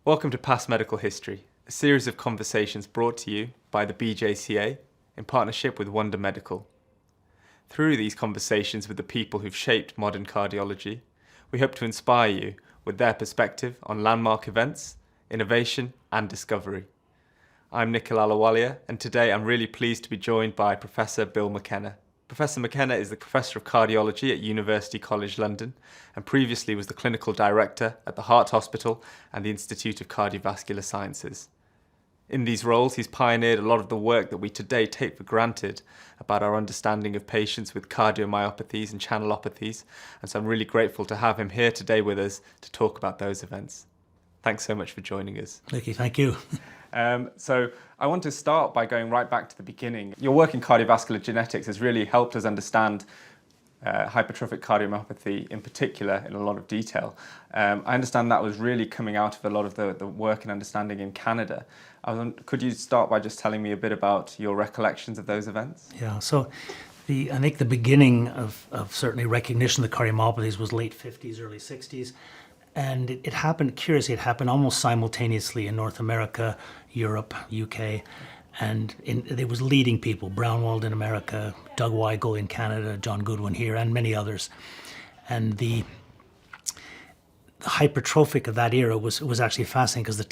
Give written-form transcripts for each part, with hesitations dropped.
Welcome to Past Medical History, a series of conversations brought to you by the BJCA in partnership with Wondr Medical. Through these conversations with the people who've shaped modern cardiology, we hope to inspire you with their perspective on landmark events, innovation and discovery. I'm Nikhil Alawalia, and today I'm really pleased to be joined by Professor Bill McKenna. Professor McKenna is the Professor of Cardiology at University College London and previously was the Clinical Director at the Heart Hospital and the Institute of Cardiovascular Sciences. In these roles, he's pioneered a lot of the work that we today take for granted about our understanding of patients with cardiomyopathies and channelopathies, and so I'm really grateful to have him here today with us to talk about those events. Thanks so much for joining us. Nicky, thank you. So I want to start by going right back to the beginning. Your work in cardiovascular genetics has really helped us understand hypertrophic cardiomyopathy in particular in a lot of detail. I understand that was really coming out of a lot of the work and understanding in Canada. Could you start by just telling me a bit about your recollections of those events? Yeah, so I think the beginning of certainly recognition of the cardiomyopathies was late 50s, early 60s. And it happened, curiously, it happened almost simultaneously in North America, Europe, UK, and there was leading people, Brownwald in America, Doug Weigel in Canada, John Goodwin here, and many others. And the hypertrophic of that era was actually fascinating because the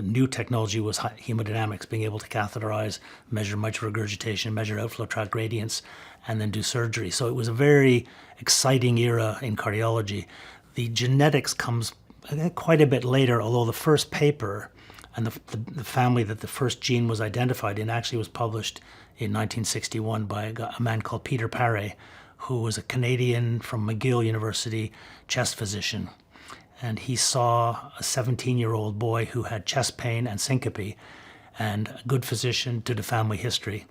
new technology was hemodynamics, being able to catheterize, measure mitral regurgitation, measure outflow tract gradients, and then do surgery. So it was a very exciting era in cardiology. The genetics comes quite a bit later, although the first paper and the family that the first gene was identified in actually was published in 1961 by a man called Peter Paré, who was a Canadian from McGill University chest physician. And he saw a 17-year-old boy who had chest pain and syncope, and a good physician did a family history.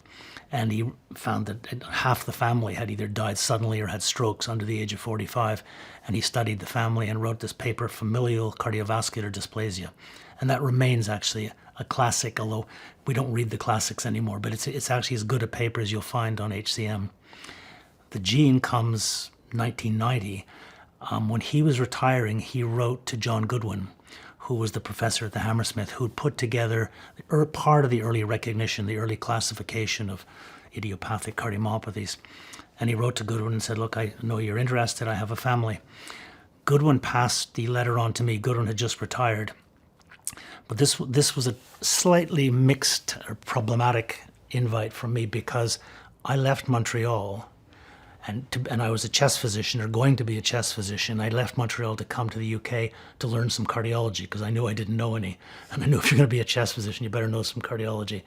And he found that half the family had either died suddenly or had strokes under the age of 45. And he studied the family and wrote this paper, Familial Cardiovascular Dysplasia. And that remains actually a classic, although we don't read the classics anymore, but it's actually as good a paper as you'll find on HCM. The gene comes 1990. When he was retiring, he wrote to John Goodwin, who was the professor at the Hammersmith, who'd put together part of the early recognition, the early classification of idiopathic cardiomyopathies. And he wrote to Goodwin and said, look, I know you're interested, I have a family. Goodwin passed the letter on to me. Goodwin had just retired. But this was a slightly mixed or problematic invite from me because I left Montreal and I was a chest physician, or going to be a chest physician. I left Montreal to come to the UK to learn some cardiology because I knew I didn't know any. And I knew if you're going to be a chest physician, you better know some cardiology.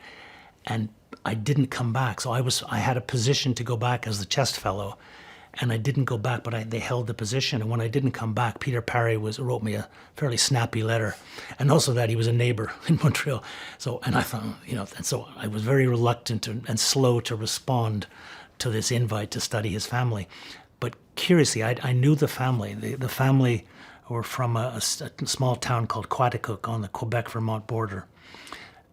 And I didn't come back. So I had a position to go back as the chest fellow, and I didn't go back, but they held the position. And when I didn't come back, Peter Paré wrote me a fairly snappy letter. And also that he was a neighbor in Montreal. And I thought, and so I was very reluctant and slow to respond to this invite to study his family. But curiously, I knew the family. The family were from a small town called Quaticook on the Quebec-Vermont border.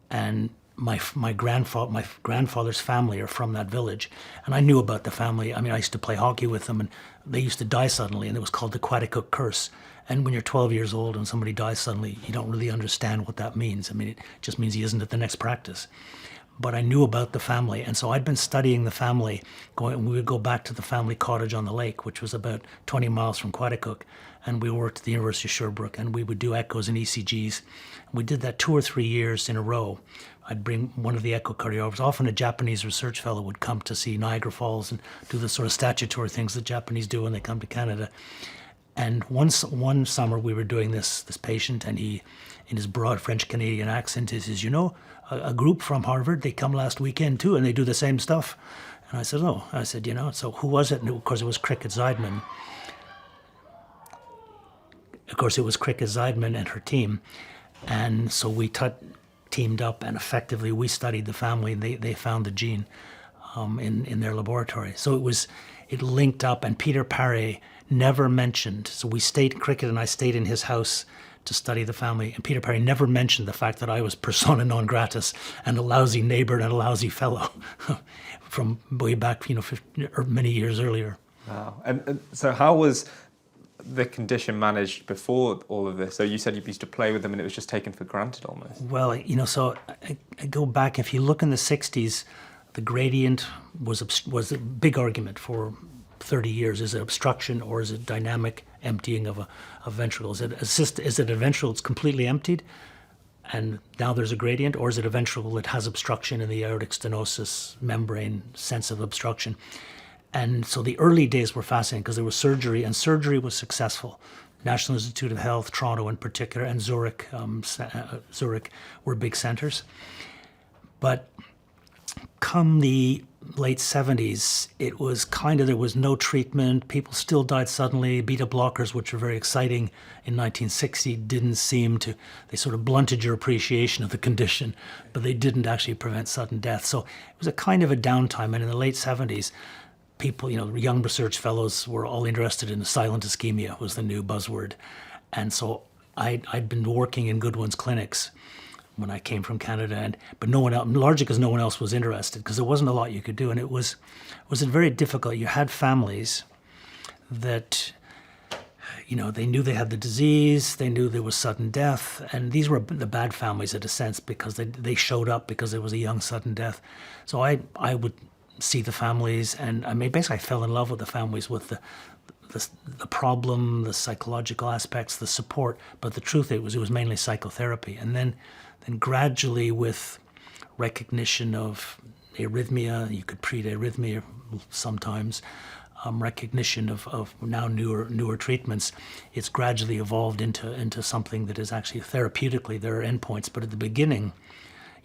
And my grandfather's family are from that village. And I knew about the family. I mean, I used to play hockey with them, and they used to die suddenly, and it was called the Quaticook curse. And when you're 12 years old and somebody dies suddenly, you don't really understand what that means. I mean, it just means he isn't at the next practice. But I knew about the family, and so I'd been studying the family. We would go back to the family cottage on the lake, which was about 20 miles from Quaticook, and we worked at the University of Sherbrooke, and we would do echoes and ECGs. We did that 2 or 3 years in a row. I'd bring one of the echocardiographers. Often a Japanese research fellow would come to see Niagara Falls and do the sort of statutory things that Japanese do when they come to Canada. And one summer we were doing this patient, and he, in his broad French-Canadian accent, he says, a group from Harvard, they come last weekend too, and they do the same stuff. And I said, oh. I said, so who was it? And of course, it was Cricket Zeidman. And her team. And so we teamed up, and effectively we studied the family, and they found the gene in their laboratory. So it linked up, and Peter Paré never mentioned, so Cricket and I stayed in his house to study the family, and Peter Paré never mentioned the fact that I was persona non gratis and a lousy neighbor and a lousy fellow from way back, many years earlier. Wow. And so how was the condition managed before all of this? So you said you used to play with them and it was just taken for granted almost. Well, so I go back, if you look in the 60s, the gradient was a big argument for 30 years. Is it obstruction or is it dynamic emptying of a ventricle? Is it a ventricle that's completely emptied and now there's a gradient, or is it a ventricle that has obstruction in the aortic stenosis membrane, sense of obstruction? And so the early days were fascinating because there was surgery, and surgery was successful. National Institute of Health, Toronto in particular, and Zurich were big centers. But come the late 70s, it was there was no treatment. People still died suddenly. Beta blockers, which were very exciting in 1960, didn't seem to, they sort of blunted your appreciation of the condition, but they didn't actually prevent sudden death. So it was a kind of a downtime. And in the late 70s, people, young research fellows were all interested in silent ischemia was the new buzzword. And so I'd been working in Goodwin's clinics when I came from Canada, but no one else, largely because no one else was interested, because there wasn't a lot you could do, and it was very difficult. You had families that, they knew they had the disease, they knew there was sudden death, and these were the bad families in a sense because they showed up because there was a young sudden death. So I would see the families, and basically I fell in love with the families, with the problem, the psychological aspects, the support. But the truth, it was mainly psychotherapy, and then gradually, with recognition of arrhythmia, you could treat arrhythmia sometimes. Recognition of now newer treatments, it's gradually evolved into something that is actually therapeutically, there are endpoints. But at the beginning,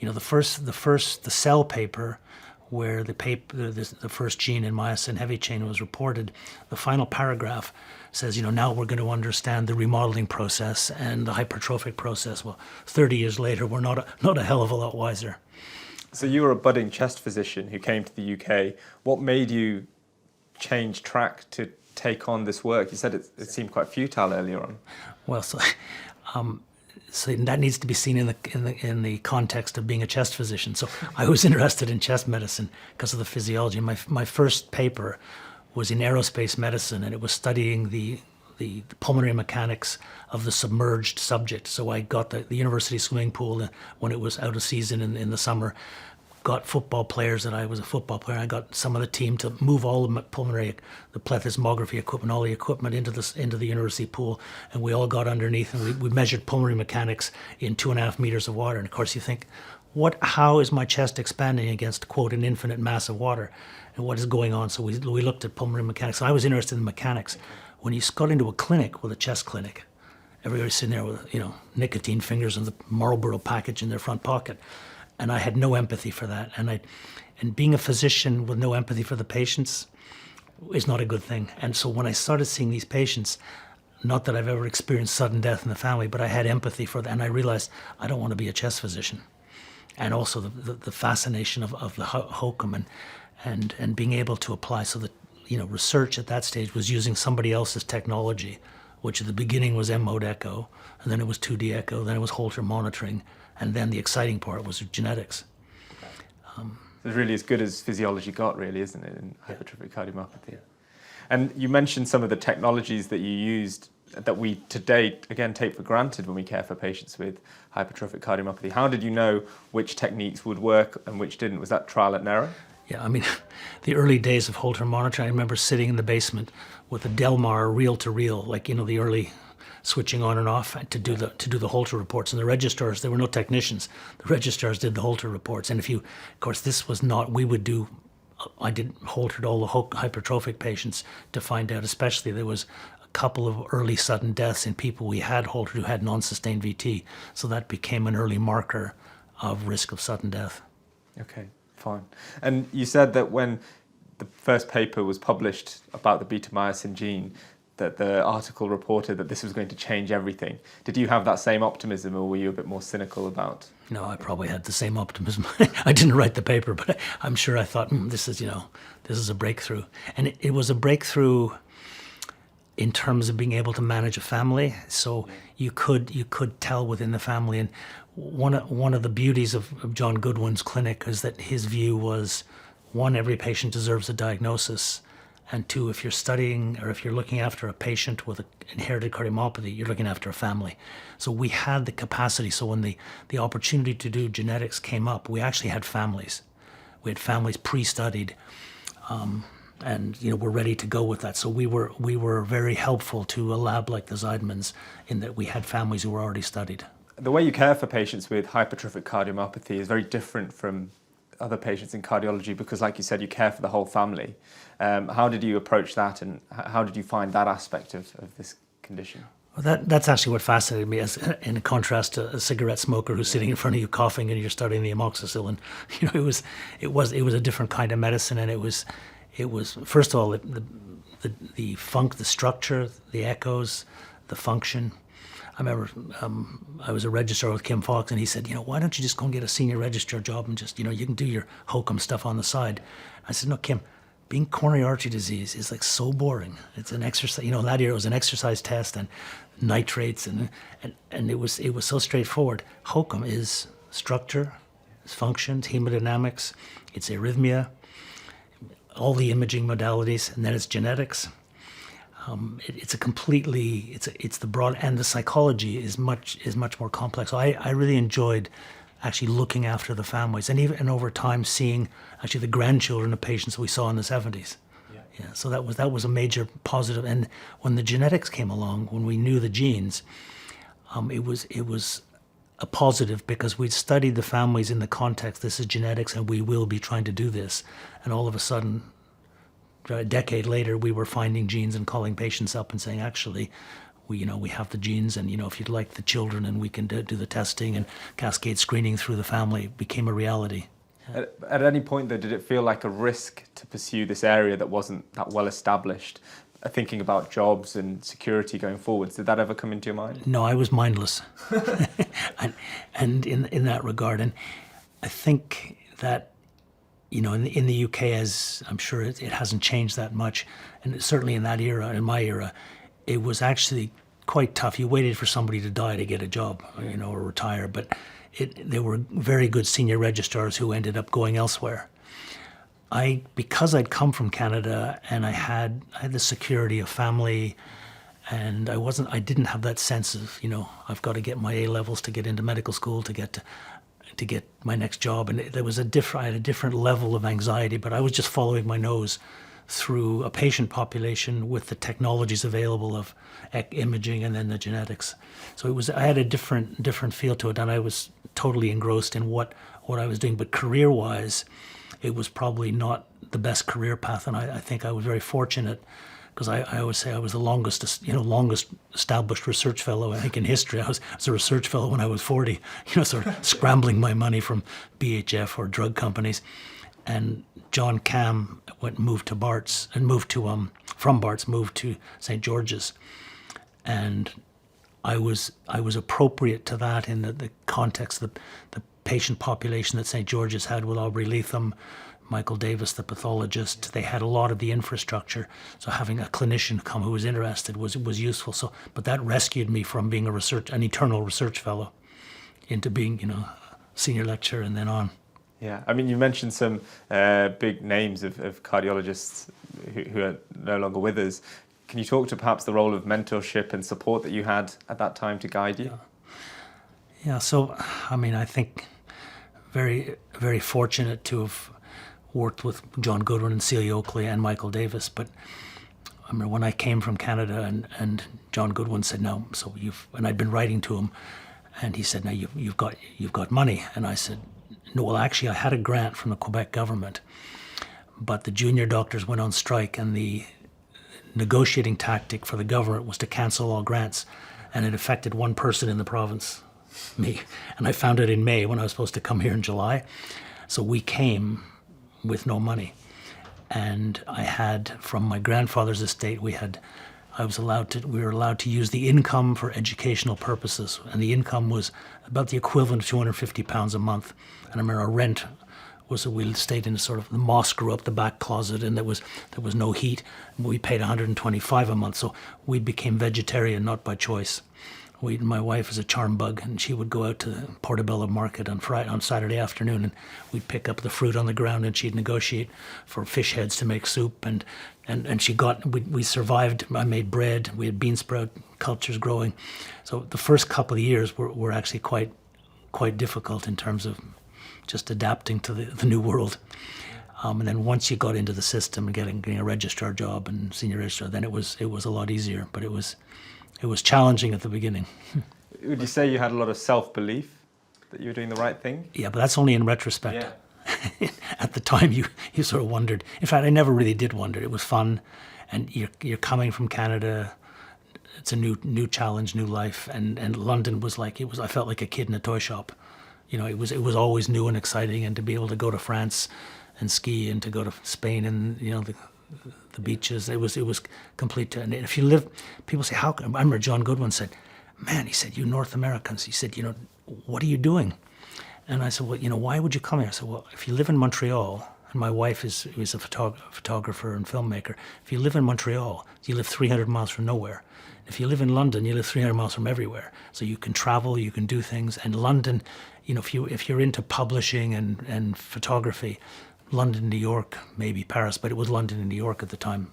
the Cell paper, where the first gene in myosin heavy chain was reported, the final paragraph says, now we're going to understand the remodeling process and the hypertrophic process. Well, 30 years later, we're not a hell of a lot wiser. So you were a budding chest physician who came to the UK. What made you change track to take on this work? You said it seemed quite futile earlier on. Well, so that needs to be seen in the context of being a chest physician. So I was interested in chest medicine because of the physiology. My first paper was in aerospace medicine, and it was studying the pulmonary mechanics of the submerged subject. So I got the university swimming pool when it was out of season in the summer. Got football players, I was a football player. I got some of the team to move all the plethysmography equipment, all the equipment into the university pool, and we all got underneath and we measured pulmonary mechanics in 2.5 meters of water. And of course, you think, how is my chest expanding against, quote, an infinite mass of water, and what is going on? So we looked at pulmonary mechanics. So I was interested in mechanics. When you got into a clinic, with a chest clinic, everybody's sitting there with nicotine fingers and the Marlboro package in their front pocket. And I had no empathy for that. And being a physician with no empathy for the patients is not a good thing. And so when I started seeing these patients, not that I've ever experienced sudden death in the family, but I had empathy for them. And I realized I don't want to be a chest physician. And also the fascination of the hokum and being able to apply. So that, research at that stage was using somebody else's technology, which at the beginning was M-mode echo, and then it was 2D echo, then it was Holter monitoring. And then the exciting part was genetics. It's really as good as physiology got, really, isn't it, in hypertrophic cardiomyopathy? And you mentioned some of the technologies that you used that we, to date, again, take for granted when we care for patients with hypertrophic cardiomyopathy. How did you know which techniques would work and which didn't? Was that trial and error? Yeah, the early days of Holter monitoring, I remember sitting in the basement with a Delmar reel-to-reel, the early switching on and off to do the Holter reports. And the registrars, there were no technicians. The registrars did the Holter reports. And of course, this was not, I did Holtered all the hypertrophic patients to find out, especially there was a couple of early sudden deaths in people we had Holtered who had non-sustained VT. So that became an early marker of risk of sudden death. Okay, fine. And you said that when the first paper was published about the beta-myosin gene, that the article reported that this was going to change everything. Did you have that same optimism, or were you a bit more cynical about? No, I probably had the same optimism. I didn't write the paper, but I'm sure I thought, this is a breakthrough. And it was a breakthrough in terms of being able to manage a family. So you could tell within the family. And one of the beauties of John Goodwin's clinic is that his view was, one, every patient deserves a diagnosis, And two, if you're studying or if you're looking after a patient with an inherited cardiomyopathy, you're looking after a family. So we had the capacity. So when the opportunity to do genetics came up, we actually had families. We had families pre-studied, and we're ready to go with that. So we were very helpful to a lab like the Zeidmans in that we had families who were already studied. The way you care for patients with hypertrophic cardiomyopathy is very different from other patients in cardiology because, like you said, you care for the whole family. How did you approach that, and how did you find that aspect of this condition? Well, that's actually what fascinated me, as in contrast to a cigarette smoker who's sitting in front of you coughing and you're studying the amoxicillin. It was a different kind of medicine, and it was first of all the structure, the echoes, the function. I remember I was a registrar with Kim Fox, and he said, why don't you just go and get a senior registrar job and just, you can do your hokum stuff on the side. I said, no, Kim, being coronary artery disease is like so boring. It's an exercise, that year it was an exercise test and nitrates and it was so straightforward. Hokum is structure, it's functions, hemodynamics, it's arrhythmia, all the imaging modalities, and then it's genetics. It's the broad, and the psychology is much more complex. So I really enjoyed actually looking after the families, and over time seeing actually the grandchildren of patients we saw in the 70s. Yeah. So that was a major positive. And when the genetics came along, when we knew the genes, it was a positive because we'd studied the families in the context. This is genetics, and we will be trying to do this. And all of a sudden, a decade later, we were finding genes and calling patients up and saying, actually, we have the genes, and if you'd like the children, and we can do the testing and cascade screening through the family, it became a reality. At any point, though, did it feel like a risk to pursue this area that wasn't that well established? Thinking about jobs and security going forwards, did that ever come into your mind? No, I was mindless, and in that regard, and I think that. In the UK, as I'm sure it hasn't changed that much, and certainly in that era, in my era, it was actually quite tough. You waited for somebody to die to get a job, or retire. But there were very good senior registrars who ended up going elsewhere. Because I'd come from Canada and I had the security of family, and I didn't have that sense of I've got to get my A levels to get into medical school to get my next job, and I had a different level of anxiety, but I was just following my nose through a patient population with the technologies available of imaging and then the genetics. So I had a different feel to it, and I was totally engrossed in what I was doing. But career-wise, it was probably not the best career path, and I think I was very fortunate. Because I always say I was the longest established research fellow, I think, in history. I was a research fellow when I was 40, sort of scrambling my money from BHF or drug companies. And John Cam moved to Barts, and from Barts moved to St. George's. And I was appropriate to that in the context of the patient population that St. George's had with Aubrey Leatham, Michael Davis, the pathologist. They had a lot of the infrastructure, so having a clinician come who was interested was useful. So, but that rescued me from being an eternal research fellow, into being senior lecturer and then on. Yeah, I mean, you mentioned some big names of cardiologists who are no longer with us. Can you talk to perhaps the role of mentorship and support that you had at that time to guide you? Yeah. So, I mean, I think very, very fortunate to have worked with John Goodwin and Celia Oakley and Michael Davis. But I remember when I came from Canada, and John Goodwin said, "No, so and I'd been writing to him, and he said, "Now you've got money." And I said, "No, well, actually, I had a grant from the Quebec government, but the junior doctors went on strike, and the negotiating tactic for the government was to cancel all grants, and it affected one person in the province, me. And I found it in May when I was supposed to come here in July. So we came with no money. And I had, from my grandfather's estate, we were allowed to use the income for educational purposes. And the income was about the equivalent of £250 a month. And I remember our rent was, we stayed in sort of, the moss grew up the back closet, and there was no heat. We paid $125 a month. So we became vegetarian, not by choice. My wife is a charm bug, and she would go out to the Portobello Market on Saturday afternoon, and we'd pick up the fruit on the ground, and she'd negotiate for fish heads to make soup, and we survived. I made bread. We had bean sprout cultures growing. So the first couple of years were actually quite difficult in terms of just adapting to the new world. And then once you got into the system and getting a registrar job and senior registrar, then it was a lot easier. But it was challenging at the beginning. Would you say you had a lot of self-belief that you were doing the right thing? Yeah, but that's only in retrospect. Yeah. At the time, you sort of wondered. In fact, I never really did wonder. It was fun, and you're coming from Canada. It's a new challenge, new life, and London was like I felt like a kid in a toy shop. It was always new and exciting, and to be able to go to France and ski, and to go to Spain, and the beaches, it was complete. And if you live, people say, how come? I remember John Goodwin said, man, he said, you North Americans, he said, what are you doing? And I said, well, why would you come here? I said, well, if you live in Montreal, and my wife is a photographer and filmmaker, if you live in Montreal, you live 300 miles from nowhere. If you live in London, you live 300 miles from everywhere. So you can travel, you can do things. And London, if you're into publishing and photography, London, New York, maybe Paris, but it was London and New York at the time.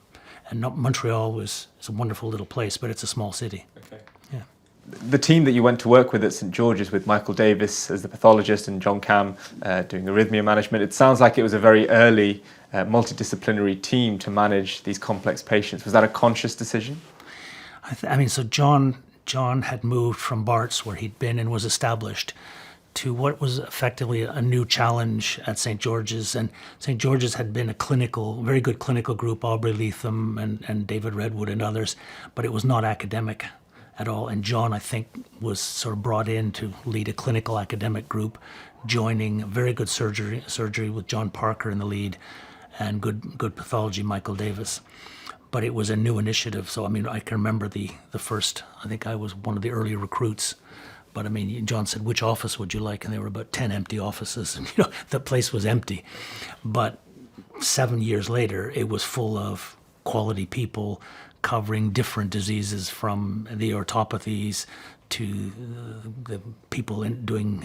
And Montreal is a wonderful little place, but it's a small city. Okay. Yeah. The team that you went to work with at St George's, with Michael Davis as the pathologist and John Cam doing arrhythmia management, it sounds like it was a very early multidisciplinary team to manage these complex patients. Was that a conscious decision? So John had moved from Bart's, where he'd been and was established, to what was effectively a new challenge at St. George's. And St. George's had been very good clinical group, Aubrey Leatham and David Redwood and others, but it was not academic at all. And John, I think, was sort of brought in to lead a clinical academic group, joining very good surgery with John Parker in the lead, and good pathology, Michael Davis. But it was a new initiative. So, I can remember the first, I think I was one of the early recruits. But John said, which office would you like? And there were about 10 empty offices, and the place was empty. But 7 years later, it was full of quality people covering different diseases, from the orthopathies to the people doing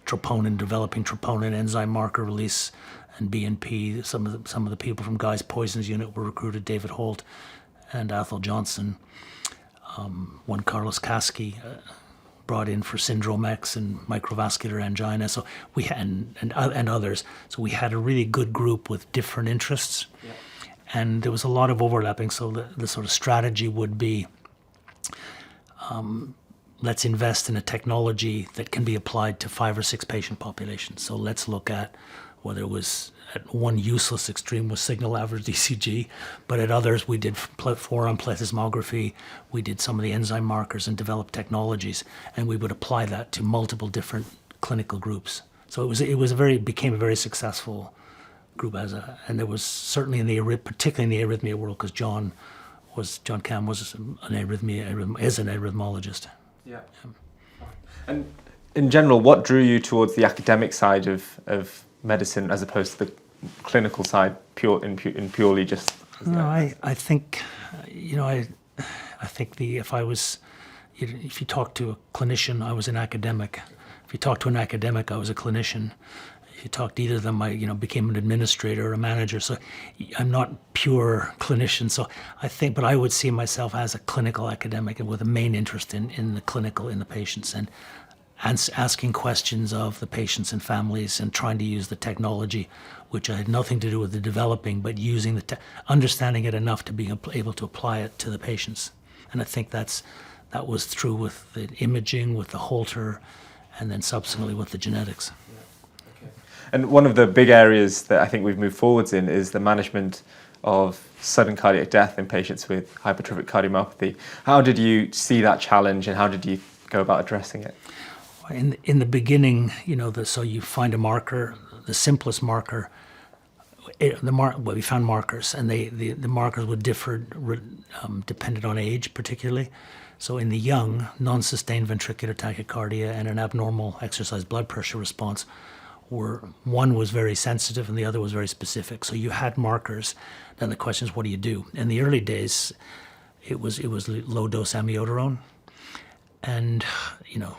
troponin, developing troponin, enzyme marker release, and BNP. Some of the people from Guy's Poisons Unit were recruited, David Holt and Athol Johnson. One Carlos Kasky, brought in for Syndrome X and microvascular angina. So we had, and others. So we had a really good group with different interests. Yeah. And there was a lot of overlapping. So the sort of strategy would be, let's invest in a technology that can be applied to 5 or 6 patient populations. So let's look at whether it was at one useless extreme was signal average ECG, but at others we did forearm plethysmography, we did some of the enzyme markers and developed technologies, and we would apply that to multiple different clinical groups. So it became a very successful group and there was certainly particularly in the arrhythmia world, because John Cam was an arrhythmologist. Yeah. And in general, what drew you towards the academic side of medicine as opposed to the clinical side, purely just? No, I think, I think if you talk to a clinician, I was an academic. If you talk to an academic, I was a clinician. If you talk to either of them, I became an administrator or a manager. So I'm not pure clinician. So but I would see myself as a clinical academic and with a main interest in the patients, and asking questions of the patients and families, and trying to use the technology, which had nothing to do with the developing, but using understanding it enough to be able to apply it to the patients. And I think that was true with the imaging, with the Holter, and then subsequently with the genetics. Yeah. Okay. And one of the big areas that I think we've moved forwards in is the management of sudden cardiac death in patients with hypertrophic cardiomyopathy. How did you see that challenge, and how did you go about addressing it? In the beginning, so you find a marker, the simplest marker. We found markers, and the markers would differ dependent on age, particularly. So in the young, non-sustained ventricular tachycardia and an abnormal exercise blood pressure response one was very sensitive and the other was very specific. So you had markers. Then the question is, what do you do? In the early days, it was low dose amiodarone. And,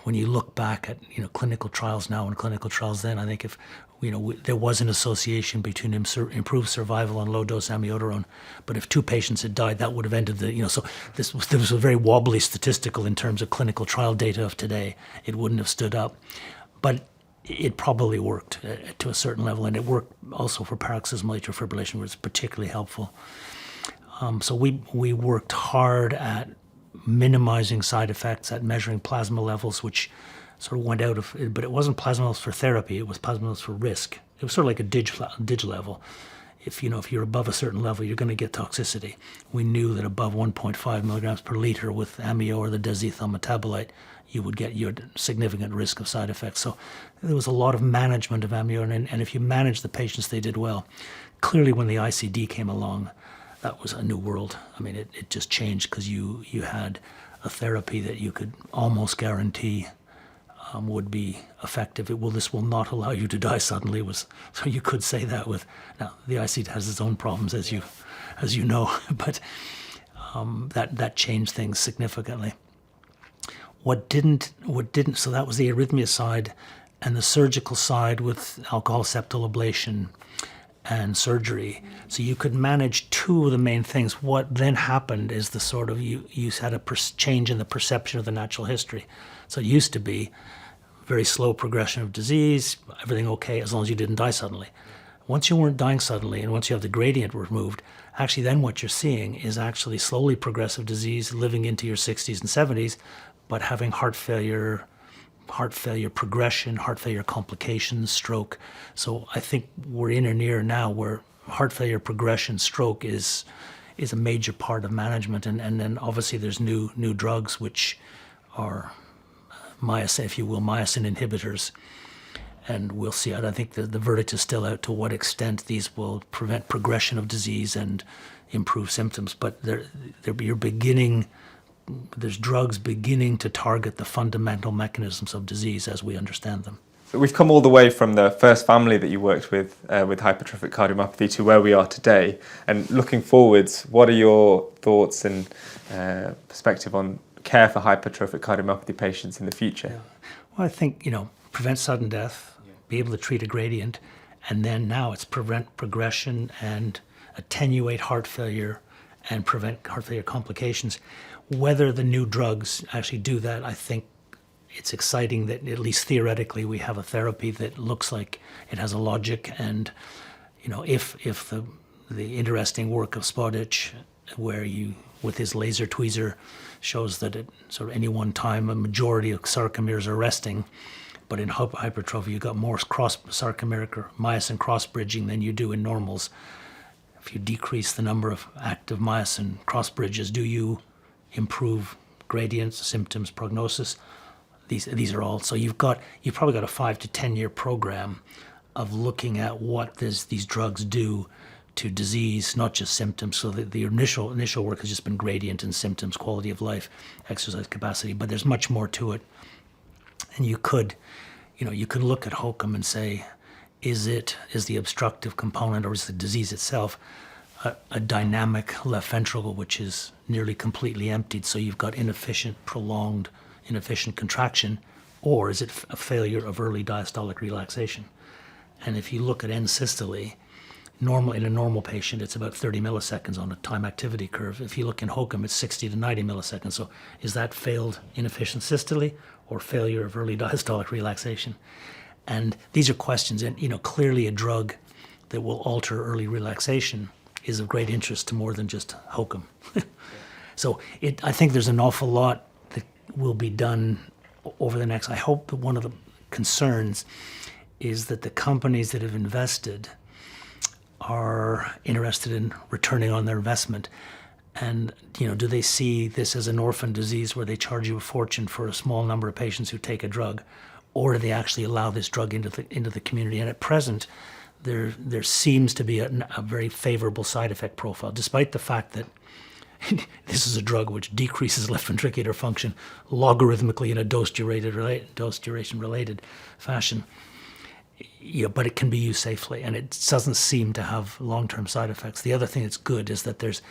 when you look back at, clinical trials now and clinical trials then, I think if, there was an association between improved survival on low-dose amiodarone, but if 2 patients had died, that would have ended so this was a very wobbly statistical in terms of clinical trial data of today. It wouldn't have stood up. But it probably worked to a certain level, and it worked also for paroxysmal atrial fibrillation, where it's particularly helpful. So we worked hard at minimizing side effects, at measuring plasma levels, which sort of went out of, but it wasn't plasma levels for therapy, it was plasma levels for risk. It was sort of like a dig level. If you're above a certain level, you're going to get toxicity. We knew that above 1.5 milligrams per liter with amio or the desethyl metabolite, you would get your significant risk of side effects. So there was a lot of management of amio, and if you manage the patients, they did well. Clearly, when the ICD came along, that was a new world. I mean, it just changed because you had a therapy that you could almost guarantee would be effective. This will not allow you to die suddenly. So you could say that with, now the ICD has its own problems, as you know, but that changed things significantly. What didn't, so that was the arrhythmia side, and the surgical side with alcohol septal ablation and surgery. So you could manage 2 of the main things. What then happened is the sort of, you had a change in the perception of the natural history. So it used to be very slow progression of disease, everything okay as long as you didn't die suddenly. Once you weren't dying suddenly, and once you have the gradient removed, actually then what you're seeing is actually slowly progressive disease living into your 60s and 70s, but having heart failure progression, heart failure complications, stroke. So I think we're in an era now where heart failure progression, stroke is a major part of management, and then obviously there's new drugs which are myosin inhibitors, and we'll see. I think the verdict is still out to what extent these will prevent progression of disease and improve symptoms, but there's drugs beginning to target the fundamental mechanisms of disease as we understand them. So we've come all the way from the first family that you worked with hypertrophic cardiomyopathy to where we are today. And looking forwards, what are your thoughts and perspective on care for hypertrophic cardiomyopathy patients in the future? Yeah. Well, I think, prevent sudden death, be able to treat a gradient, and then now it's prevent progression and attenuate heart failure and prevent heart failure complications. Whether the new drugs actually do that, I think it's exciting that at least theoretically we have a therapy that looks like it has a logic. And if the interesting work of Spodich, where with his laser tweezer shows that at sort of any one time a majority of sarcomeres are resting, but in hypertrophy you got more sarcomeric or myosin cross bridging than you do in normals. If you decrease the number of active myosin cross bridges, do you improve gradients, symptoms, prognosis? These are all. So you've probably got a 5 to 10 year program of looking at what these drugs do to disease, not just symptoms. So the initial work has just been gradient and symptoms, quality of life, exercise capacity, but there's much more to it. And you could look at HOCM and say, is the obstructive component, or is the disease itself a dynamic left ventricle which is nearly completely emptied, so you've got prolonged inefficient contraction, or is it a failure of early diastolic relaxation? And if you look at end systole, in a normal patient, it's about 30 milliseconds on a time activity curve. If you look in HOCM, it's 60 to 90 milliseconds. So is that failed inefficient systole or failure of early diastolic relaxation? And these are questions, and clearly a drug that will alter early relaxation is of great interest to more than just HOCM. So I think there's an awful lot that will be done over the next. I hope that one of the concerns is that the companies that have invested are interested in returning on their investment. And, do they see this as an orphan disease where they charge you a fortune for a small number of patients who take a drug? Or do they actually allow this drug into the community? And at present, there seems to be a very favorable side effect profile, despite the fact that this is a drug which decreases left ventricular function logarithmically in a dose duration related fashion. But it can be used safely, and it doesn't seem to have long-term side effects. The other thing that's good is that there's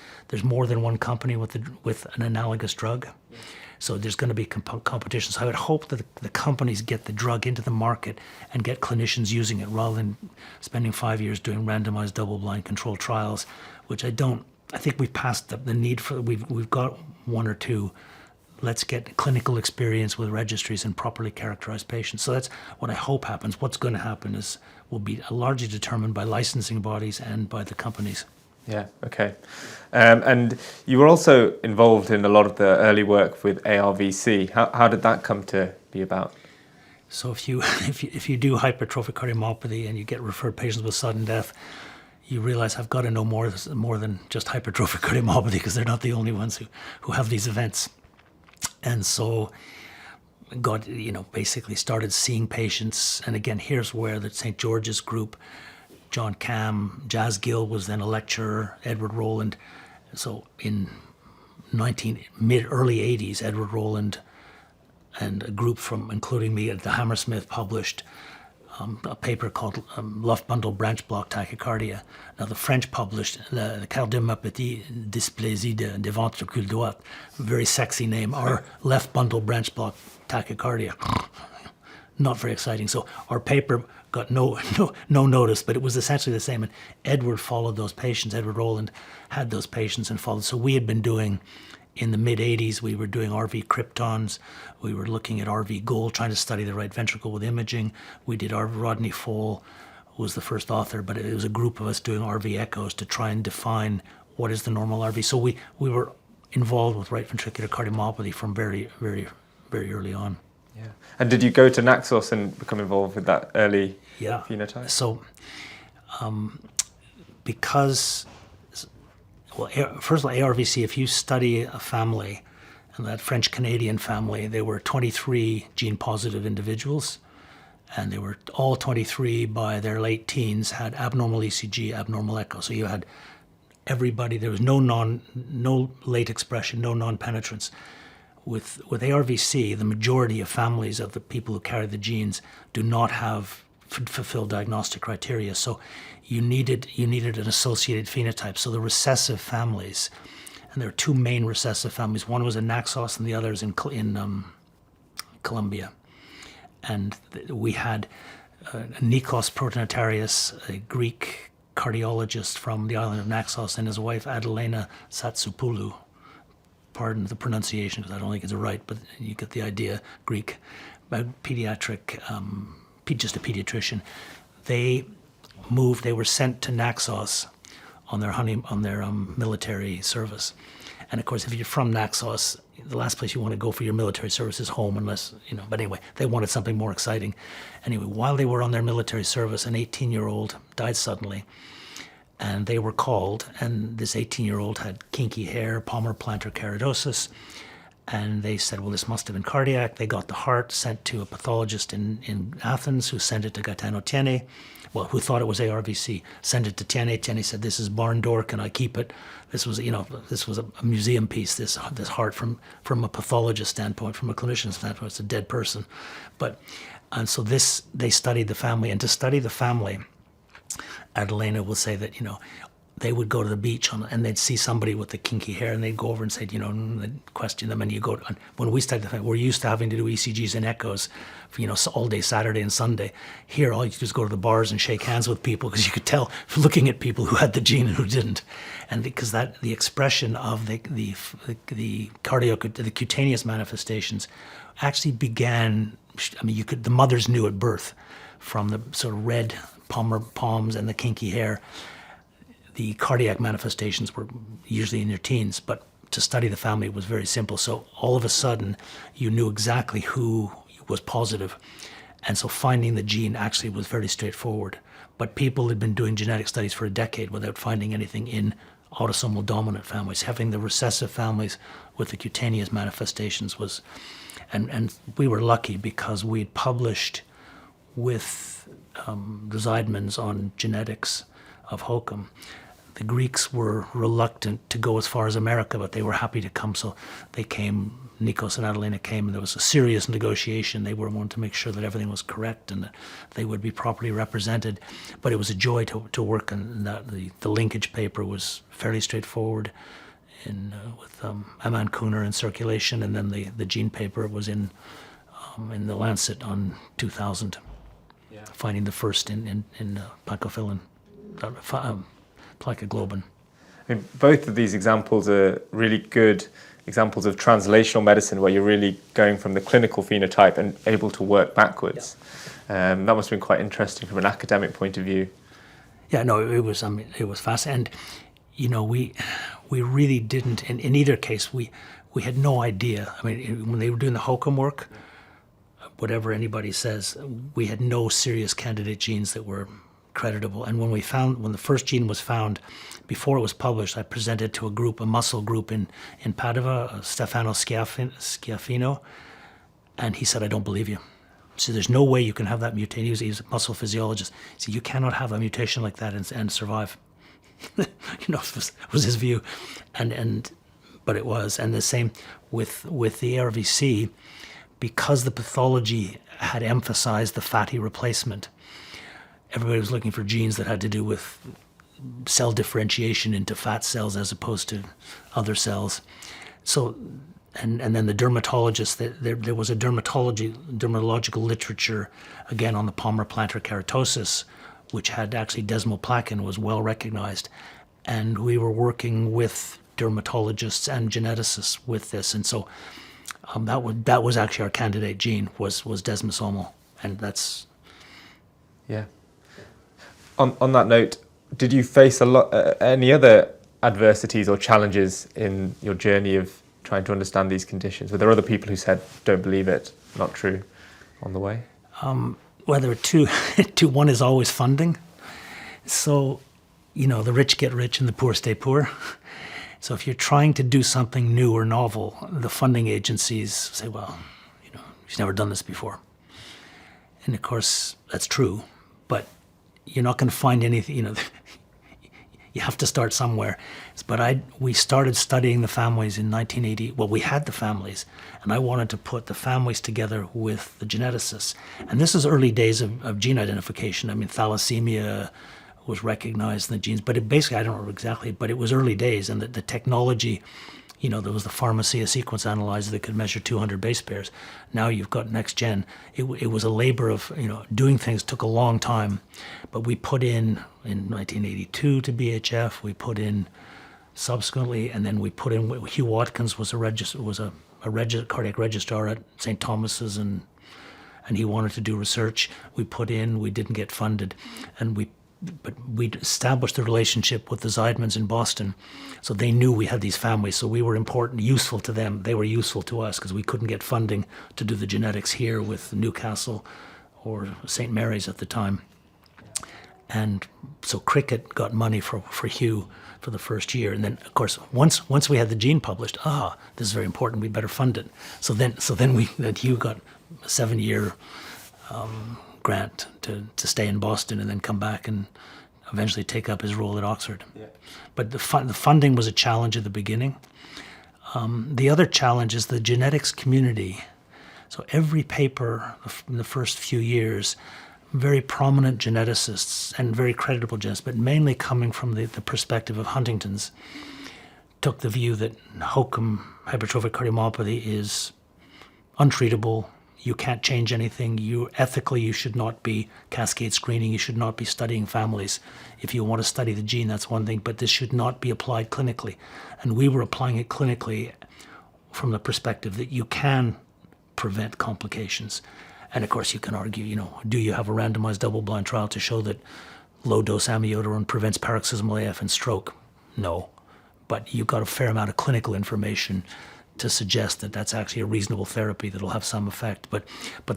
more than one company with an analogous drug. So there's going to be competition. So I would hope that the companies get the drug into the market and get clinicians using it rather than spending 5 years doing randomized double-blind controlled trials, which I think we've passed the need for. We've got one or two. Let's get clinical experience with registries and properly characterized patients. So that's what I hope happens. What's going to happen will be largely determined by licensing bodies and by the companies. Yeah, okay. And you were also involved in a lot of the early work with ARVC. How did that come to be about? So if you do hypertrophic cardiomyopathy and you get referred patients with sudden death, you realize I've got to know more than just hypertrophic cardiomyopathy, because they're not the only ones who have these events. And so basically started seeing patients. And again, here's where the St. George's group, John Cam, Jazz Gill was then a lecturer, Edward Rowland. So in early 80s, Edward Rowland and a group including me at the Hammersmith published a paper called left bundle branch block tachycardia. Now the French published the cardiomyopathies dysplasie de ventricule droit, very sexy name, our left bundle branch block tachycardia. Not very exciting. So our paper got no notice, but it was essentially the same. And Edward followed those patients. Edward Rowland had those patients and followed. So we had been doing, in the mid-'80s, we were doing RV kryptons. We were looking at RV gold, trying to study the right ventricle with imaging. We did Rodney Fole was the first author, but it was a group of us doing RV echoes to try and define what is the normal RV. So we were involved with right ventricular cardiomyopathy from very, very, very early on. Yeah. And did you go to Naxos and become involved with that early phenotype? So because, well, first of all, ARVC, if you study a family, and that French-Canadian family, they were 23 gene-positive individuals, and they were all 23 by their late teens had abnormal ECG, abnormal echo. So you had everybody, there was no late expression, no non-penetrance. With ARVC, the majority of families of the people who carry the genes do not have fulfilled diagnostic criteria. So you needed an associated phenotype. So the recessive families, and there are two main recessive families. One was in Naxos and the other is in Colombia. And we had Nikos Protonotarius, a Greek cardiologist from the island of Naxos, and his wife Adelena Satsopoulou. Pardon the pronunciation because I don't think it's right, but you get the idea, Greek, pediatric, just a pediatrician. They were sent to Naxos on their military service. And of course, if you're from Naxos, the last place you want to go for your military service is home, unless, but anyway, they wanted something more exciting. Anyway, while they were on their military service, an 18-year-old died suddenly. And they were called, and this 18-year-old had kinky hair, palmar-plantar keratosis, and they said, well, this must have been cardiac. They got the heart sent to a pathologist in Athens, who sent it to Gaetano Tiene, who thought it was ARVC, sent it to Tiene. Tiene said, this is barn door, can I keep it? This was a museum piece, this heart from a pathologist standpoint, from a clinician standpoint, it's a dead person. And so they studied the family, and to study the family, Adelena will say that, they would go to the beach and they'd see somebody with the kinky hair and they'd go over and say, and they'd question them. And when we studied the family, we're used to having to do ECGs and echoes, all day Saturday and Sunday. Here, all you do is go to the bars and shake hands with people because you could tell looking at people who had the gene and who didn't. And because the expression of the cutaneous manifestations actually began, the mothers knew at birth from the sort of red palms and the kinky hair. The cardiac manifestations were usually in your teens, but to study the family was very simple. So all of a sudden, you knew exactly who was positive. And so finding the gene actually was very straightforward. But people had been doing genetic studies for a decade without finding anything in autosomal dominant families. Having the recessive families with the cutaneous manifestations was, and we were lucky because we had published with the Zeidmans on genetics of hokum. The Greeks were reluctant to go as far as America, but they were happy to come. So they came, Nikos and Adelena came, and there was a serious negotiation. They were wanting to make sure that everything was correct and that they would be properly represented. But it was a joy to work on that. The linkage paper was fairly straightforward. with Aman Kuner in Circulation, and then the gene paper was in the Lancet on 2000, finding the first in pancophyllin, placoglobin. I mean, both of these examples are really good examples of translational medicine where you're really going from the clinical phenotype and able to work backwards. That must have been quite interesting from an academic point of view. Yeah, no, it was. I mean, it was fascinating. And we really didn't. In either case, we had no idea. I mean, when they were doing the Hokum work, whatever anybody says, we had no serious candidate genes that were creditable. And when the first gene was found, before it was published, I presented to a muscle group in Padua, Stefano Schiaffino, and he said, "I don't believe you." So there's no way you can have that mutation. He was a muscle physiologist. He said, "You cannot have a mutation like that and survive." Was his view, but it was. And the same with the ARVC, because the pathology had emphasized the fatty replacement. Everybody was looking for genes that had to do with cell differentiation into fat cells as opposed to other cells. So, and then the dermatologists, there was a dermatological literature, again, on the palmar-plantar keratosis, which had actually desmoplakin, was well recognized. And we were working with dermatologists and geneticists with this. And so that was actually our candidate gene, was desmosomal. And that's... Yeah. On that note, did you face any other adversities or challenges in your journey of trying to understand these conditions? Were there other people who said, "Don't believe it, not true," on the way? Well, there were two. One is always funding. So, the rich get rich and the poor stay poor. So if you're trying to do something new or novel, the funding agencies say, "Well, you've never done this before." And of course, that's true, but you're not going to find anything, you have to start somewhere. But we started studying the families in 1980. Well, we had the families, and I wanted to put the families together with the geneticists. And this is early days of gene identification. I mean, thalassemia was recognized in the genes, but basically, I don't know exactly, but it was early days, and the technology, there was the Pharmacia sequence analyzer that could measure 200 base pairs. Now you've got next gen. It was a labor of, doing things took a long time, but we put in 1982 to BHF, we put in subsequently, and then we put in, Hugh Watkins was a cardiac registrar at St. Thomas's, and he wanted to do research. We put in, we didn't get funded, but we established a relationship with the Zeidmans in Boston, so they knew we had these families, so we were important, useful to them. They were useful to us because we couldn't get funding to do the genetics here with Newcastle or St. Mary's at the time. And so Cricket got money for Hugh for the first year, and then of course once we had the gene published, this is very important, we better fund it. So then Hugh got a 7-year grant to stay in Boston and then come back and eventually take up his role at Oxford. Yeah. But the funding was a challenge at the beginning. The other challenge is the genetics community. So every paper in the first few years, very prominent geneticists and very creditable geneticists, but mainly coming from the perspective of Huntington's, took the view that Hokum hypertrophic cardiomyopathy is untreatable. You can't change anything. Ethically, you should not be cascade screening. You should not be studying families. If you want to study the gene, that's one thing, but this should not be applied clinically. And we were applying it clinically from the perspective that you can prevent complications. And of course, you can argue, do you have a randomized double-blind trial to show that low-dose amiodarone prevents paroxysmal AF and stroke? No. But you've got a fair amount of clinical information to suggest that that's actually a reasonable therapy that'll have some effect. But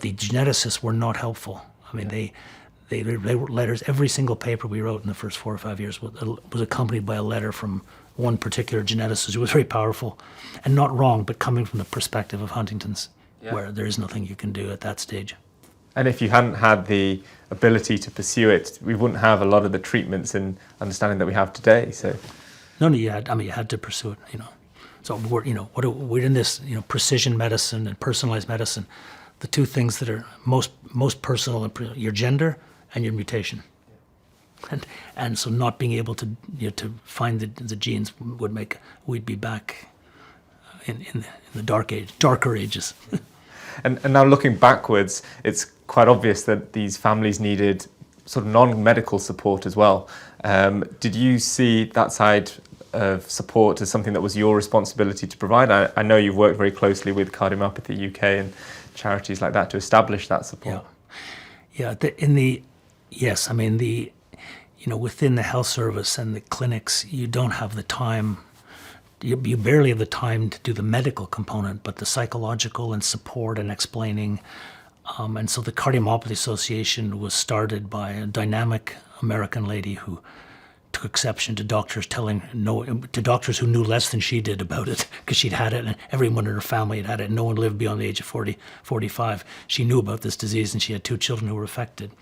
the geneticists were not helpful. I mean, they wrote letters. Every single paper we wrote in the first 4 or 5 years was accompanied by a letter from one particular geneticist who was very powerful, and not wrong, but coming from the perspective of Huntington's, where there is nothing you can do at that stage. And if you hadn't had the ability to pursue it, we wouldn't have a lot of the treatments and understanding that we have today. So, no, you had to pursue it. So we're in this, precision medicine and personalized medicine. The two things that are most personal, your gender and your mutation. And so not being able to to find the genes would make we'd be back in the darker ages. And now looking backwards, it's quite obvious that these families needed sort of non-medical support as well. Did you see that side of support as something that was your responsibility to provide? I know you've worked very closely with Cardiomyopathy UK and charities like that to establish that support. Yes, I mean within the health service and the clinics, you don't have the time. You barely have the time to do the medical component, but the psychological and support and explaining. And so the Cardiomyopathy Association was started by a dynamic American lady who took exception to doctors to doctors who knew less than she did about it, because she'd had it and everyone in her family had had it. No one lived beyond the age of 45. She knew about this disease and she had 2 children who were affected.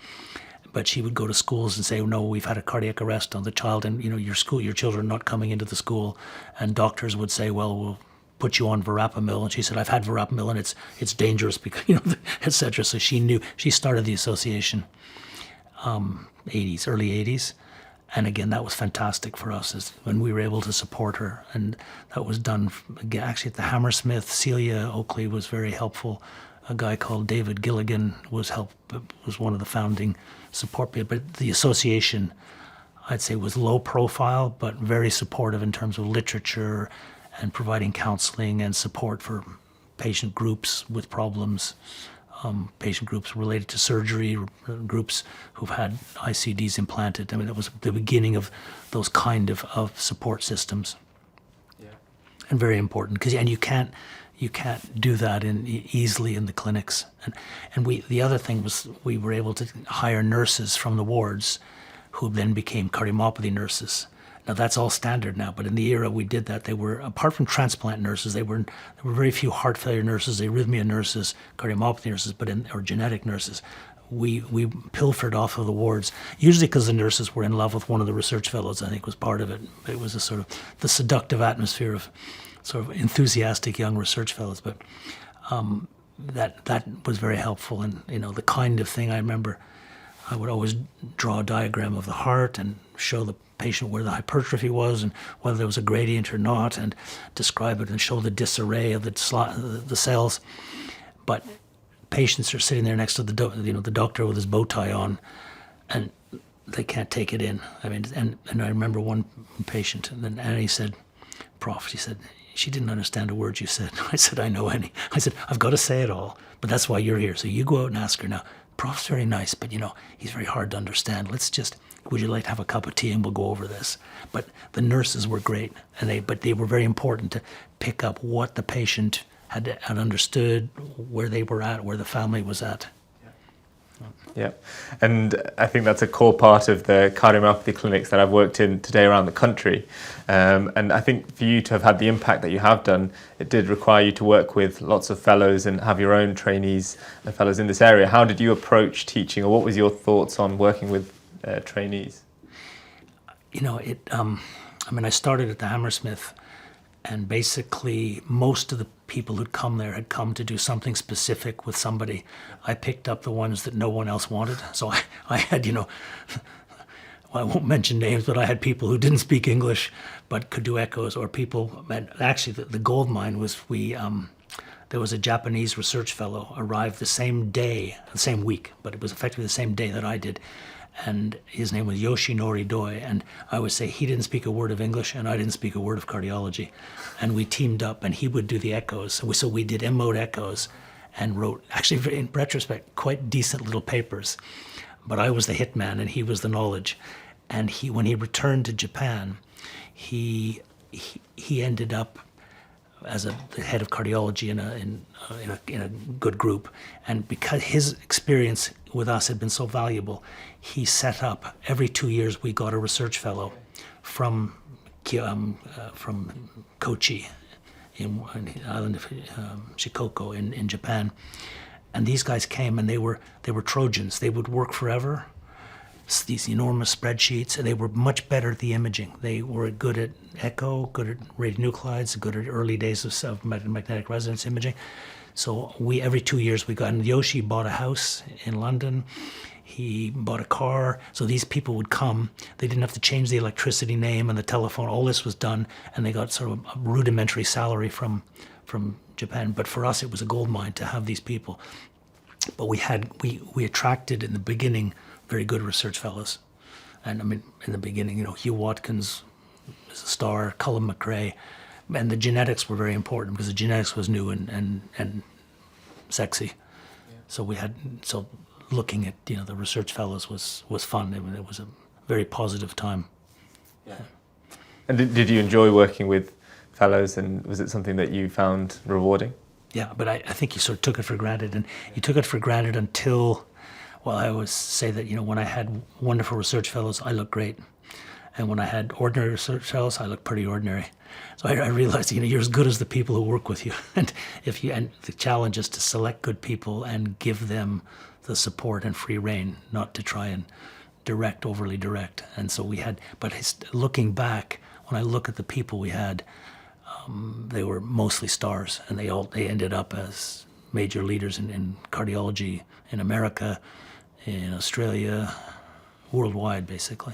But she would go to schools and say, no, we've had a cardiac arrest on the child and your children are not coming into the school. And doctors would say, well, we'll put you on verapamil. And she said, I've had verapamil and it's dangerous because, et cetera. So she started the association, early 80s. And again, that was fantastic for us is when we were able to support her. And that was done actually at the Hammersmith. Celia Oakley was very helpful. A guy called David Gilligan was one of the founding support people. But the association, I'd say, was low profile, but very supportive in terms of literature and providing counseling and support for patient groups with problems, patient groups related to surgery, groups who've had ICDs implanted. I mean, it was the beginning of those kind of support systems. Yeah. And very important, because you can't do that easily in the clinics. And the other thing was we were able to hire nurses from the wards who then became cardiomyopathy nurses. Now that's all standard now, but in the era we did that, they were, apart from transplant nurses, there were very few heart failure nurses, arrhythmia nurses, cardiomyopathy nurses, or genetic nurses. We pilfered off of the wards, usually because the nurses were in love with one of the research fellows, I think was part of it. It was a sort of the seductive atmosphere of sort of enthusiastic young research fellows, but that was very helpful. And the kind of thing I remember, I would always draw a diagram of the heart and show the patient where the hypertrophy was and whether there was a gradient or not, and describe it and show the disarray of the cells. But patients are sitting there next to the doctor with his bow tie on, and they can't take it in. I mean, and I remember one patient, and then Annie said, "Prof," she said, "she didn't understand a word you said." I said, "I know, Annie." I said, "I've got to say it all, but that's why you're here. So you go out and ask her now. Prof's very nice, but he's very hard to understand. Would you like to have a cup of tea and we'll go over this?" But the nurses were great, and they were very important to pick up what the patient had understood, where they were at, where the family was at. Yeah, and I think that's a core part of the cardiomyopathy clinics that I've worked in today around the country. And I think for you to have had the impact that you have done, it did require you to work with lots of fellows and have your own trainees and fellows in this area. How did you approach teaching, or what was your thoughts on working with trainees? I started at the Hammersmith, and basically most of the people who'd come there had come to do something specific with somebody. I picked up the ones that no one else wanted. So I had, I won't mention names, but I had people who didn't speak English but could do echoes, or people, actually the gold mine was there was a Japanese research fellow arrived the same week, but it was effectively the same day that I did. And his name was Yoshinori Doi, and I would say he didn't speak a word of English and I didn't speak a word of cardiology. And we teamed up, and he would do the echoes. So we did M-mode echoes and wrote, actually in retrospect, quite decent little papers. But I was the hitman and he was the knowledge. And when he returned to Japan, he ended up as the head of cardiology in a good group. And because his experience with us had been so valuable, he set up, every 2 years we got a research fellow from Kochi, in the island of Shikoku in Japan. And these guys came, and they were Trojans. They would work forever, these enormous spreadsheets, and they were much better at the imaging. They were good at echo, good at radionuclides, good at early days of magnetic resonance imaging. So every 2 years we got, and Yoshi bought a house in London. He bought a car. So these people would come. They didn't have to change the electricity name and the telephone. All this was done, and they got sort of a rudimentary salary from Japan. But for us, it was a gold mine to have these people. But we attracted in the beginning very good research fellows. And I mean, in the beginning, Hugh Watkins was a star, Cullen McRae, and the genetics were very important because the genetics was new and sexy. Yeah. So looking at the research fellows was fun. It was a very positive time. Yeah. And did you enjoy working with fellows, and was it something that you found rewarding? Yeah, but I think you sort of took it for granted, and you took it for granted until, well, I always say that when I had wonderful research fellows, I looked great, and when I had ordinary research fellows, I looked pretty ordinary. So I realized you're as good as the people who work with you, and the challenge is to select good people and give them the support and free rein, not to try and overly direct. And so looking back, when I look at the people we had, they were mostly stars, and they ended up as major leaders in cardiology in America, in Australia, worldwide, basically.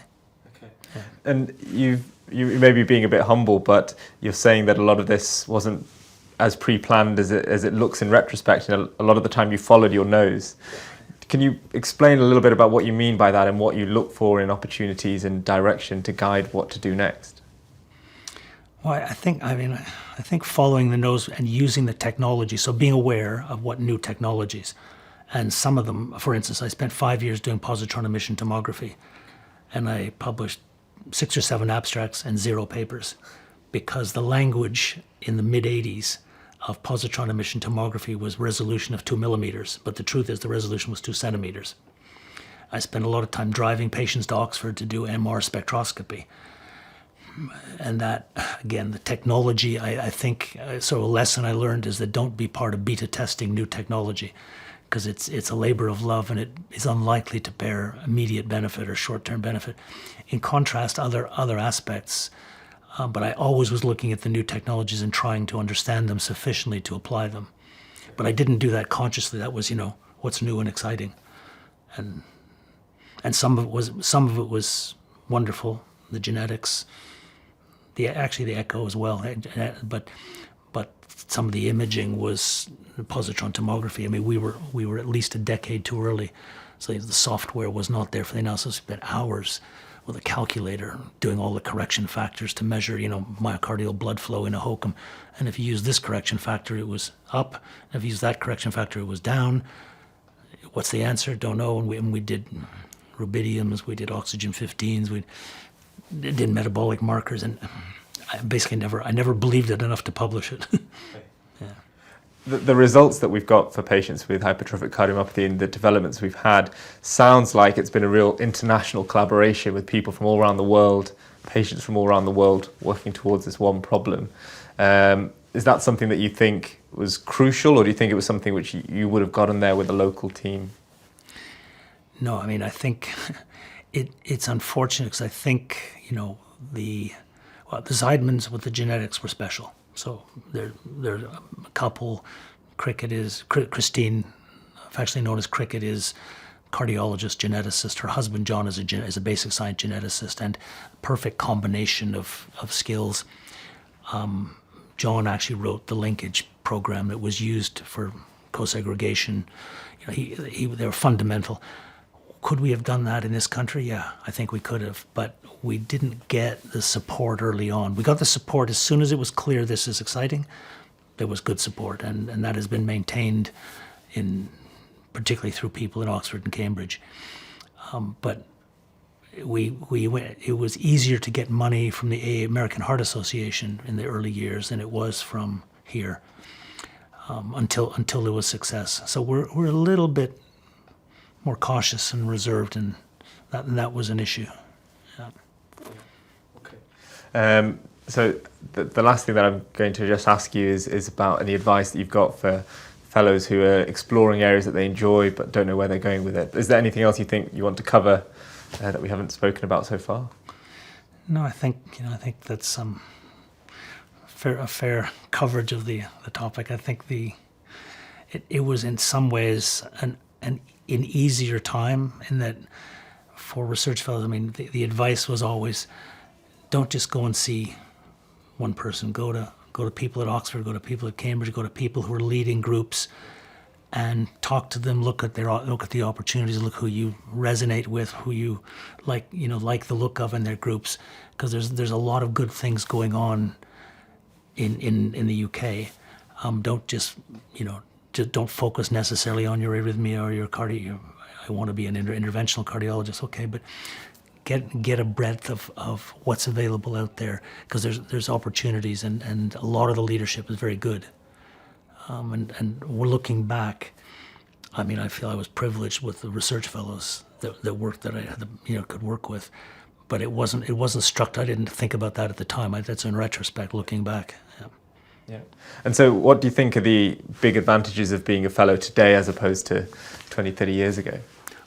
Okay. Yeah. And you may be being a bit humble, but you're saying that a lot of this wasn't as pre-planned as it looks in retrospect. A lot of the time you followed your nose. Can you explain a little bit about what you mean by that and what you look for in opportunities and direction to guide what to do next? Well, I think following the nose and using the technology, so being aware of what new technologies, and some of them, for instance, I spent 5 years doing positron emission tomography, and I published 6 or 7 abstracts and 0 papers, because the language in the mid-'80s of positron emission tomography was resolution of 2 millimeters, but the truth is the resolution was 2 centimeters. I spent a lot of time driving patients to Oxford to do MR spectroscopy. And that, again, the technology, I think, so a lesson I learned is that don't be part of beta testing new technology, because it's a labor of love and it is unlikely to bear immediate benefit or short-term benefit. In contrast, other aspects, but I always was looking at the new technologies and trying to understand them sufficiently to apply them. But I didn't do that consciously. That was, what's new and exciting. And some of it was wonderful, the genetics, the echo as well, but some of the imaging was positron tomography. I mean, we were at least a decade too early, so the software was not there for the analysis. We spent hours with a calculator doing all the correction factors to measure, myocardial blood flow in a HOCM. And if you use this correction factor, it was up. And if you use that correction factor, it was down. What's the answer? Don't know. And we did rubidiums, we did oxygen 15s, we did metabolic markers, and I basically never believed it enough to publish it. Yeah. The results that we've got for patients with hypertrophic cardiomyopathy and the developments we've had sounds like it's been a real international collaboration with people from all around the world, patients from all around the world working towards this one problem. Is that something that you think was crucial, or do you think it was something which you would have gotten there with a local team? No, I mean, I think it's unfortunate because I think, the Zeidmans with the genetics were special. So there a couple. Christine, affectionately known as Cricket, is cardiologist, geneticist. Her husband John is a basic science geneticist, and perfect combination of skills. John actually wrote the linkage program that was used for co-segregation. They were fundamental. Could we have done that in this country? Yeah, I think we could have, but we didn't get the support early on. We got the support as soon as it was clear this is exciting. There was good support, and that has been maintained particularly through people in Oxford and Cambridge. But it was easier to get money from the American Heart Association in the early years than it was from here, until there was success. So we're a little bit more cautious and reserved, and that was an issue. Yeah. Okay. So the last thing that I'm going to just ask you is about any advice that you've got for fellows who are exploring areas that they enjoy but don't know where they're going with it. Is there anything else you think you want to cover that we haven't spoken about so far? No, I think that's a fair coverage of the topic. I think it was in some ways an an easier time in that for research fellows, I mean, the advice was always, don't just go and see one person. Go to people at Oxford, go to people at Cambridge, go to people who are leading groups, and talk to them. Look at the opportunities. Look who you resonate with, who you like the look of in their groups, because there's a lot of good things going on in the UK. Don't just don't focus necessarily on your arrhythmia or your cardio. I want to be an interventional cardiologist, okay, but get a breadth of what's available out there, because there's opportunities, and a lot of the leadership is very good. And we're looking back. I mean, I feel I was privileged with the research fellows that I had could work with, but it wasn't struck. I didn't think about that at the time. That's in retrospect, looking back. Yeah. Yeah. And so what do you think are the big advantages of being a fellow today as opposed to 20, 30 years ago?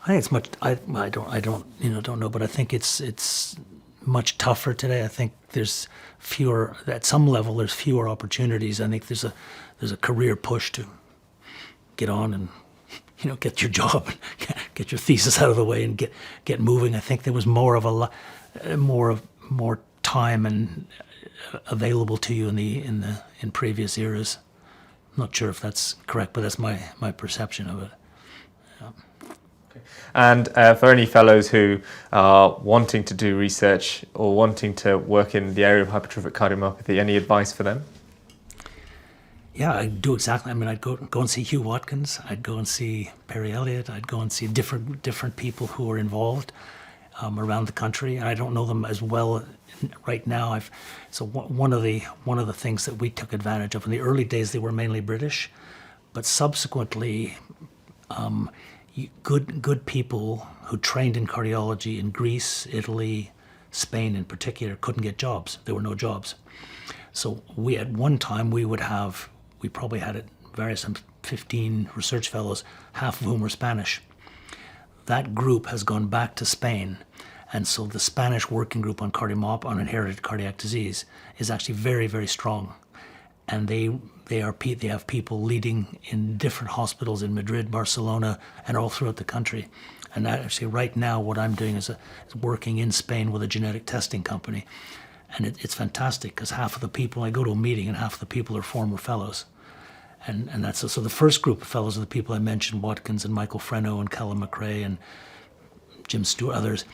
I think it's much. I don't know, but I think it's much tougher today. I think there's fewer, at some level, there's fewer opportunities. I think there's a career push to get on and get your job, get your thesis out of the way, and get moving. I think there was more time and available to you in previous eras. I'm not sure if that's correct, but that's my perception of it. Yeah. And for any fellows who are wanting to do research or wanting to work in the area of hypertrophic cardiomyopathy, any advice for them? Yeah, I'd do exactly. I mean, I'd go and see Hugh Watkins. I'd go and see Perry Elliott. I'd go and see different people who are involved around the country. And I don't know them as well right now. So one of the things that we took advantage of in the early days, they were mainly British, but subsequently, good people who trained in cardiology in Greece, Italy, Spain in particular couldn't get jobs. There were no jobs. So at one time we probably had at various times 15 research fellows, half of whom were Spanish. That group has gone back to Spain, and so the Spanish working group on inherited cardiac disease is actually very, very strong. And they have people leading in different hospitals in Madrid, Barcelona, and all throughout the country. And actually, right now, what I'm doing is working in Spain with a genetic testing company, and it's fantastic because half of the people, I go to a meeting, and half of the people are former fellows, and that's so the first group of fellows are the people I mentioned: Watkins and Michael Freno and Callum McRae and Jim Stewart, others.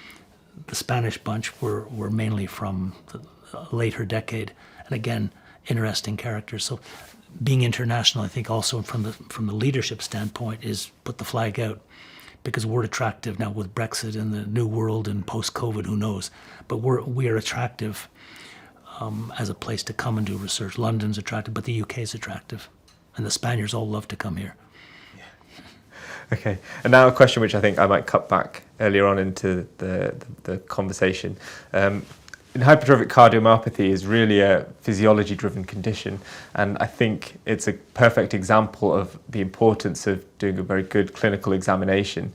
The Spanish bunch were mainly from the later decade, and again, interesting characters. So being international, I think also from the leadership standpoint, is put the flag out, because we're attractive now with Brexit and the new world and post-COVID, who knows? But we are attractive as a place to come and do research. London's attractive, but the UK is attractive, and the Spaniards all love to come here. Yeah. Okay, and now a question which I think I might cut back earlier on into the conversation. In hypertrophic cardiomyopathy is really a physiology-driven condition, and I think it's a perfect example of the importance of doing a very good clinical examination.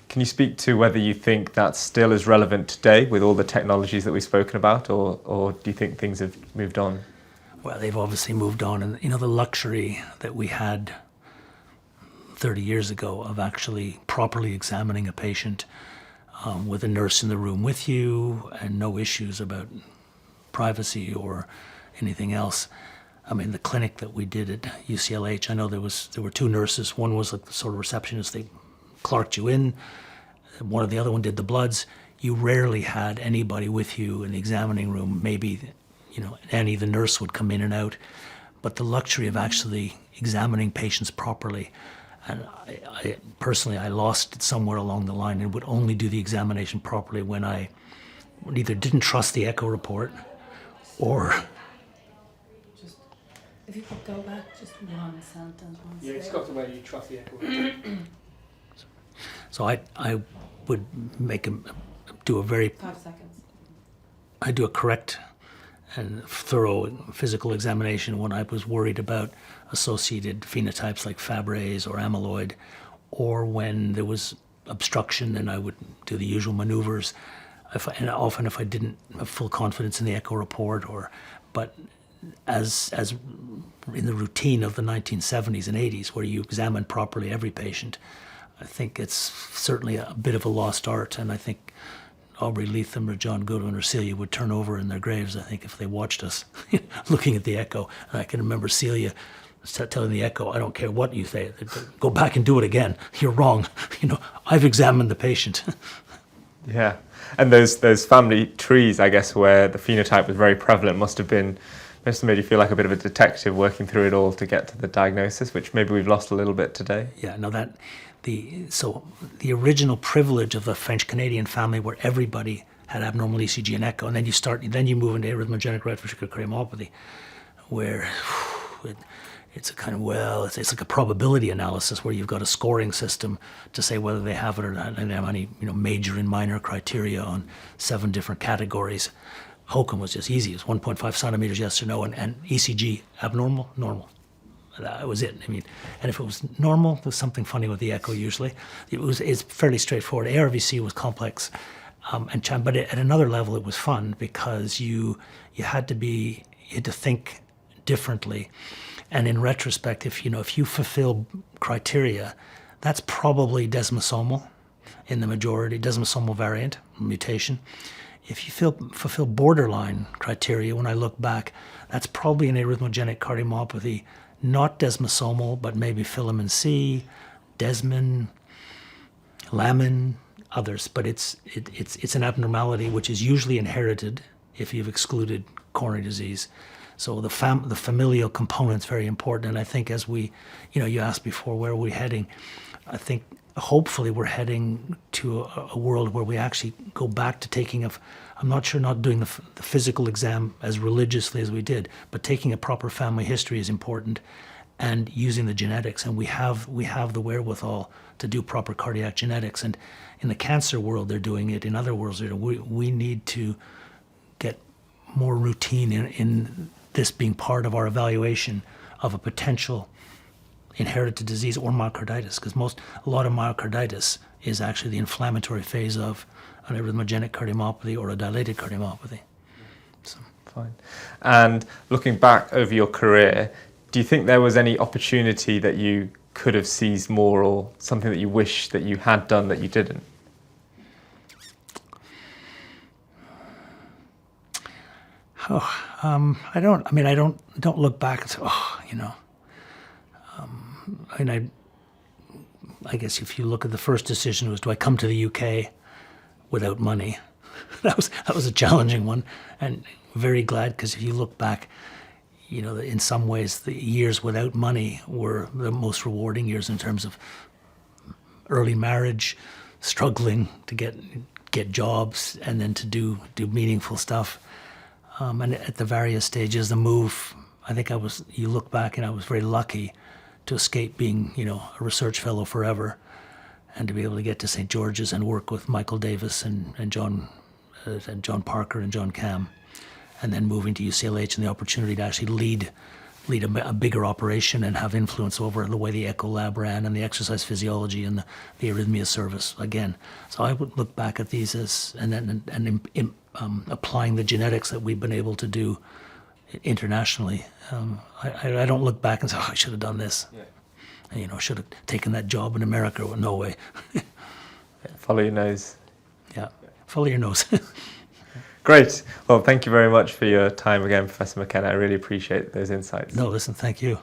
Can you speak to whether you think that's still as relevant today with all the technologies that we've spoken about, or do you think things have moved on? Well, they've obviously moved on, and the luxury that we had 30 years ago of actually properly examining a patient with a nurse in the room with you, and no issues about privacy or anything else. I mean, the clinic that we did at UCLH, I know there were two nurses. One was like the sort of receptionist. They clerked you in. The other one did the bloods. You rarely had anybody with you in the examining room. Maybe, Annie, the nurse, would come in and out. But the luxury of actually examining patients properly, and I personally, I lost it somewhere along the line, and would only do the examination properly when I either didn't trust the echo report, or... Just, if you could go back just one sentence. Yeah, it's got to where you trust the echo report. So I would do a very... 5 seconds. I do a correct and thorough physical examination when I was worried about associated phenotypes like Fabry's or amyloid, or when there was obstruction, and I would do the usual maneuvers. Often if I didn't have full confidence in the echo report, but as in the routine of the 1970s and 80s, where you examined properly every patient, I think it's certainly a bit of a lost art, and I think Aubrey Leatham or John Goodwin or Celia would turn over in their graves, I think, if they watched us looking at the echo. And I can remember Celia telling the echo, I don't care what you say, go back and do it again. You're wrong. I've examined the patient. Yeah. And those family trees, I guess, where the phenotype was very prevalent must have made you feel like a bit of a detective working through it all to get to the diagnosis, which maybe we've lost a little bit today. Yeah, no, the original privilege of the French-Canadian family where everybody had abnormal ECG and echo, and then you move into arrhythmogenic right ventricular cardiomyopathy, where it's a kind of, it's like a probability analysis where you've got a scoring system to say whether they have it or not, and they have any major and minor criteria on 7 different categories. HOCM was just easy. It was 1.5 centimeters, yes or no, and ECG, abnormal, normal. That was it. And if it was normal, there was something funny with the echo usually. It's fairly straightforward. ARVC was complex, but at another level it was fun because you had to think differently. And in retrospect, if you fulfill criteria, that's probably desmosomal in the majority, desmosomal variant mutation. If you fulfill borderline criteria, when I look back, that's probably an arrhythmogenic cardiomyopathy, not desmosomal, but maybe filament C, desmin, lamin, others. But it's an abnormality which is usually inherited if you've excluded coronary disease. So the familial component's very important. And I think as you asked before, where are we heading? I think hopefully we're heading to a world where we actually go back to I'm not sure not doing the physical exam as religiously as we did, but taking a proper family history is important and using the genetics. And we have the wherewithal to do proper cardiac genetics. And in the cancer world, they're doing it. In other worlds, we need to get more routine in this being part of our evaluation of a potential inherited disease or myocarditis, because a lot of myocarditis is actually the inflammatory phase of an arrhythmogenic cardiomyopathy or a dilated cardiomyopathy. So. Fine. And looking back over your career, do you think there was any opportunity that you could have seized more, or something that you wish that you had done that you didn't? I don't look back and say, I guess if you look at the first decision was, do I come to the UK without money? That was a challenging one, and very glad, because if you look back, in some ways the years without money were the most rewarding years in terms of early marriage, struggling to get jobs, and then to do meaningful stuff. And at the various stages, the move, I think you look back and I was very lucky to escape being, a research fellow forever, and to be able to get to St. George's and work with Michael Davis and John Parker and John Cam, and then moving to UCLH and the opportunity to actually lead a bigger operation and have influence over the way the echo lab ran and the exercise physiology and the arrhythmia service again. So I would look back at these as applying the genetics that we've been able to do internationally. I don't look back and say, I should have done this. Yeah. And, should have taken that job in America. Well, no way. Follow your nose. Yeah, follow your nose. Great. Well, thank you very much for your time again, Professor McKenna. I really appreciate those insights. No, listen, thank you.